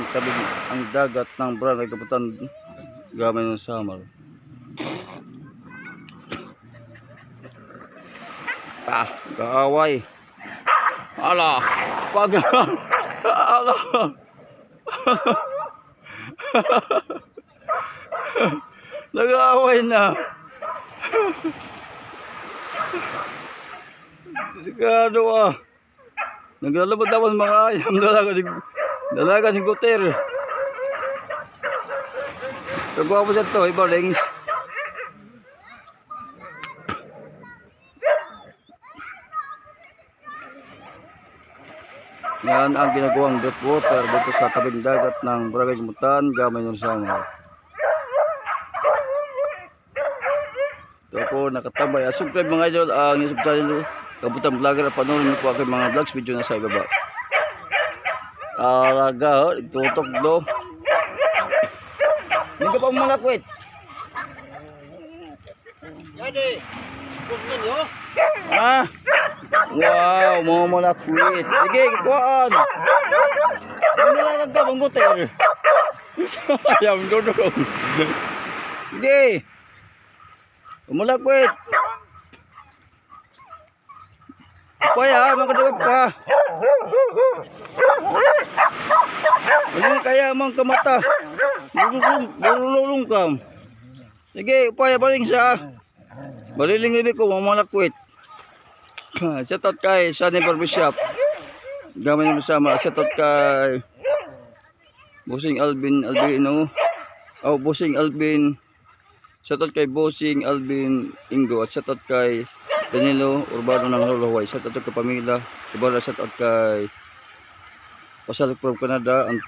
ang tabing ang dagat ng Barangay Kabutan gamay ng Samar. Kaaway. Ala, pag ala. Nag-aaway na. Sigado ah. Naglalabad-labad mga ayam dalaga ni Guter. Kagwa po siya ito, iba lings. Yan ang ginagawang deep water dito sa tabing dagat ng Barangay Kabutan, gamay ng Samar. Ito ako nakatambay. Subscribe mga idol ang YouTube channel Kabutan Vlogger at panoorin niyo po aking mga vlogs video na sa ibaba. Alaga, tutok do. Hindi ka pa malakwit. Jadi, gusto nyo? Ah, wow, mau malakwit. Sige, kuhaan. Hindi lang ka bang Guter. Ayam dudong. Sige. Malakwit. Apa ya, makadagap ka. Ano kaya mang kamata? Lululong kam. Sige, upaya baling siya. Baliling ibig ko, mamalakwit. Shoutout kay Sunny Barbershop. Gamay na masama. Shoutout kay Bossing Alvin Albino. Oh, Bossing Alvin. Shoutout kay Bossing Alvin Ingo. At shoutout kay Danilo Urbano ng Lolaway. Shoutout kay Pamela Ibarra. Shoutout kay Pasalik from Canada and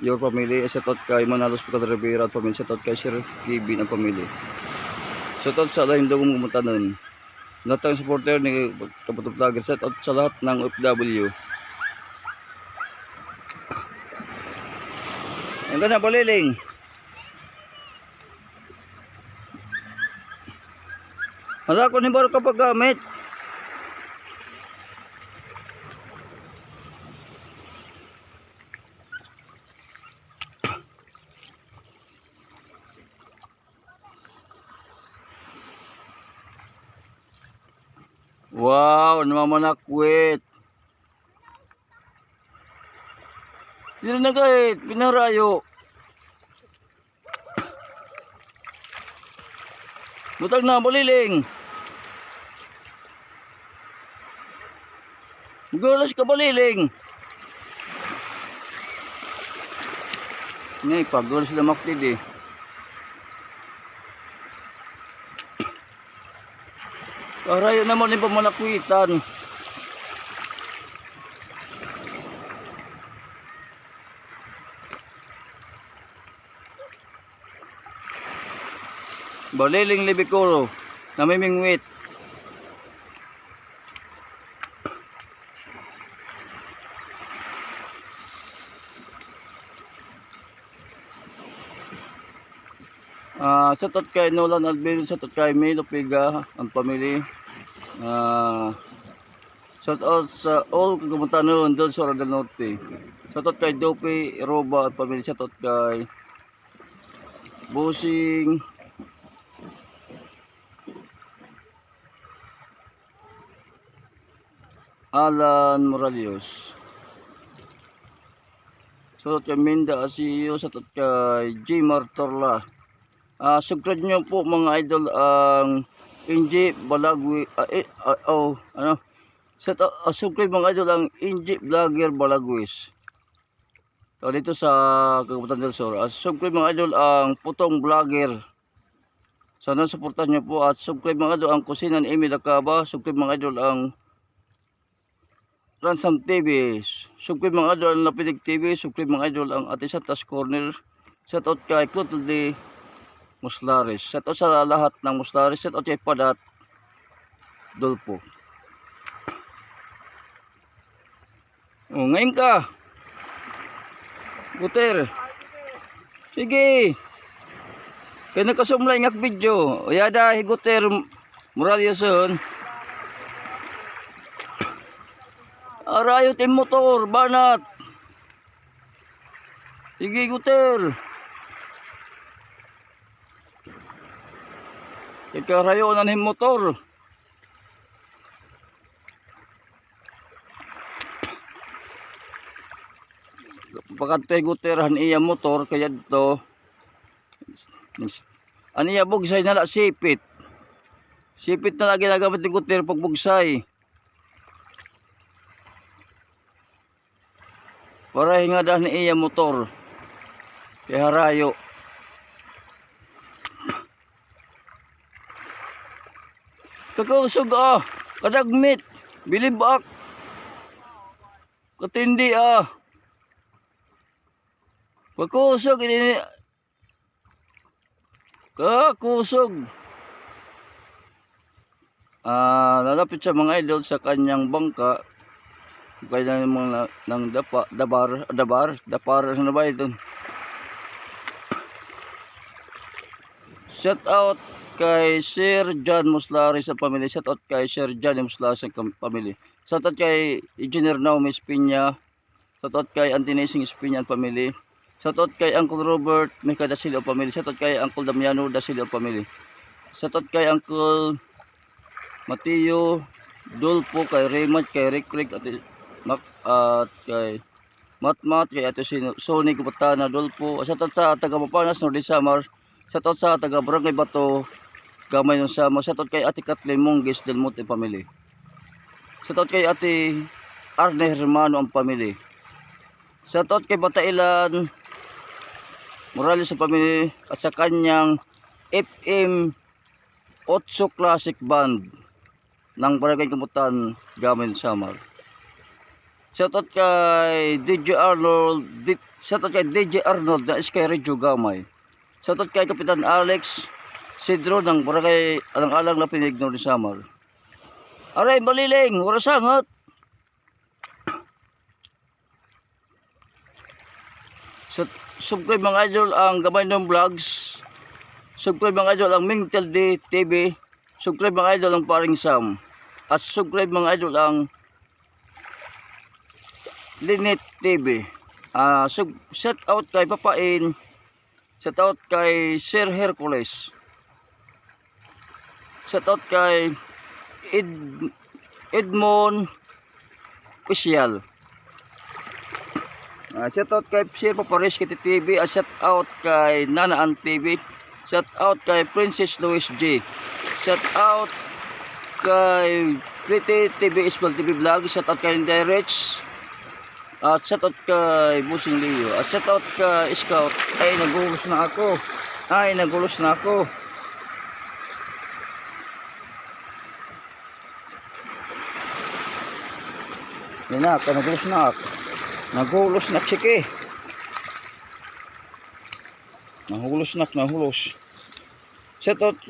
your family. Shoutout kay Manalos Picado Rivera at family. Shoutout kay Sir Kevin ang family. Shoutout sa lahat ng pumunta nun. Lahat ng supporter ni Kabutan Vlogger. Shoutout sa lahat ng OFW. Ang ganda baliling. Wala ko ni baro kapag gamit. Wow, namamanakwit. Hindi na kahit pinarayo. Butag na, baliling. Gulas ka baliling. Ngayon, pag-gulas sila maktid eh. Arayo naman yung pamalakwitan. Baliling libikuro. Namimingwit. Shoutout kay Nolan Albino, shoutout kay Milo Piga, ang family. Shoutout sa all Kabutan noon doon sa Ora del Norte. Shoutout kay Dope Roba, ang family. Shoutout kay Bossing Alan Moralios. Shoutout kay Minda Asiyo, shoutout kay J. Martorla. Subscribe nyo po mga idol ang Inji Balagwi subscribe mga idol ang Inji Vlogger Balagwis. So dito sa Kabutan del Sur. Subscribe mga idol ang Putong Vlogger. Sana suportahan nyo po at subscribe mga idol ang Kusina ni Emil Acaba. Subscribe mga idol ang Ransam TV. Subscribe mga idol ang Lapinig TV. Subscribe mga idol ang Ate Santas Corner. Shoutout kay Clotilde Muslares. Shoutout sa lahat ng Muslares. Shoutout kay Padat Dolpo. Oh, ngayon ka. Guter. Sige. Kaya nagkasumlay ngak video. O yada Guter Moralioson. Arayo tim motor banat. Sige, guter. Ikarayo na ning motor. Pagkatay guterhan iya motor kaya dito. Aniya bugsay na la sipit. Sipit na lagi nagamit ni guter pag bugsay. Para hingadan ni iya motor. Kaya harayo. Kakausog kadagmit, bilibak, katindi pagkusog, ini, kakusog. Lalapit sa mga idol sa kanyang bangka, kaya naman ng dapar, ano ba ito? Shout out kay Sir John Muslari sa pamilya. Shout out kay Sir John Muslari sa pamilya. Shout out kay Engineer Naomi Espina. Shout out kay Antinesing Espina and family. Shout out kay Uncle Robert Mika da Silva family. Shout out kay Uncle Damiano da Silva family. Shout out kay Uncle Mateo Dulpo, kay Raymond, kay Rick at kay Matmat, kay Ate Sony Kupatana Dulpo. Shout out sa taga Mapanas Nordi Samar. Shout out sa taga Barangay Bato Gamay ng Sama. Shoutout kay Ate Kathleen Monges del Monte family. Shoutout kay Ate Arne Hermano ang family. Shoutout kay Batailan Morales sa family at sa kanyang FM 8 Classic Band ng Barangay Kamutan Gamay ng Samar. Shoutout kay DJ Arnold. Shoutout kay DJ Arnold na Sky Radio Gamay. Shoutout kay Kapitan Alex Sidro ng Barangay Alang-Alang na Pinigno ni Samar. Aray, maliling, warasangat. Subscribe mga idol ang Gamay ng Vlogs. Subscribe mga idol ang Mingtel D TV. Subscribe mga idol ang Paring Sam. At subscribe mga idol ang Linet TV. Shout out kay Papain. Shout out kay Sir Hercules. Shoutout kay Edmond Official. Shoutout kay Sir Papares Kiti TV. Shoutout kay Nanaan TV. Shoutout kay Princess Louis J. Shoutout kay Pretty TV Isbal TV Vlog. Shoutout kay Direct. At shoutout kay Busing Leo. At shoutout kay Scout. Ay, nagulos na ako. Yan na, nagulos na sige. Nahulos. Shoutout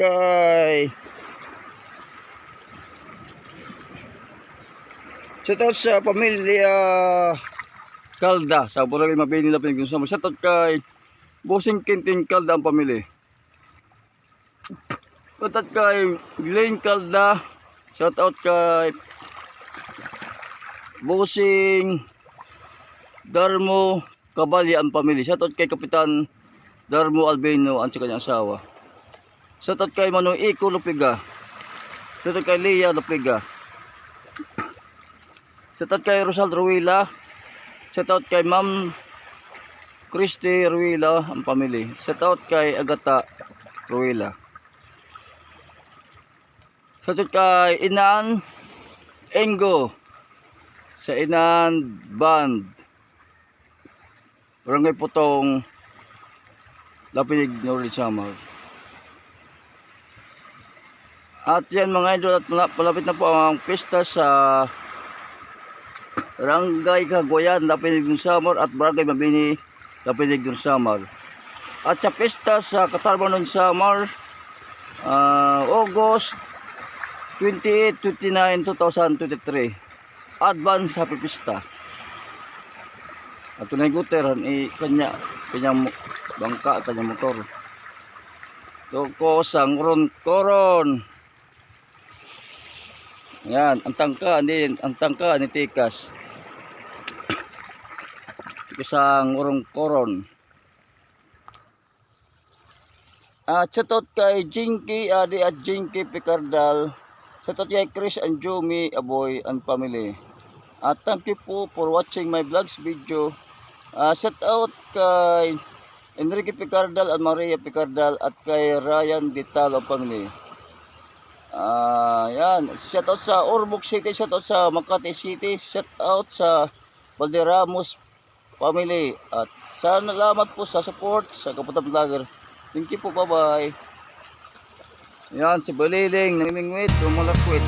sa pamilya Calda sa Barangay Mabini na Pinagsama. Shoutout kay Bossing Quintin Calda ang pamilya. Shoutout kay Glenn Calda. Shoutout kay Bossing Darmo Cabalya ang pamilya. Shoutout kay Kapitan Darmo Albino at sa kanyang asawa. Shoutout kay Manong Iko Lupiga. Shoutout kay Leah Lupiga. Shoutout kay Rosal Ruila. Shoutout kay Ma'am Christy Ruila ang pamilya. Shoutout kay Agata Ruila. Shoutout kay Inan Engo sa Inan Band Barangay Putong Lapinig North Samar. At yan mga idol, at malapit na po ang pista sa Barangay Cagayan Lapinig North Samar at Barangay Mabini Lapinig North Samar. At sa pista sa Katarman North Samar August 28, 29, 2023. Advance Happy Pista. At tunay guteran kanyang bangka, kanyang motor. Toko sang koron. Yan, ang tangka ni Tikas. Ito sang urong koron. Shoutout kay Jinky Adi at Jinky Picardal. Shoutout kay Chris and Jomi Aboy and family. Thank you po for watching my vlogs video. Shoutout kay Enrique Picardal at Maria Picardal at kay Ryan Ditalo family. Yan. Shoutout sa Ormoc City, shoutout sa Makati City, shoutout sa Valderramos family. At salamat po sa support sa Kaputan Vlogger. Thank you po, bye-bye. Yan, si Baliling, namimingwit, umalakwit.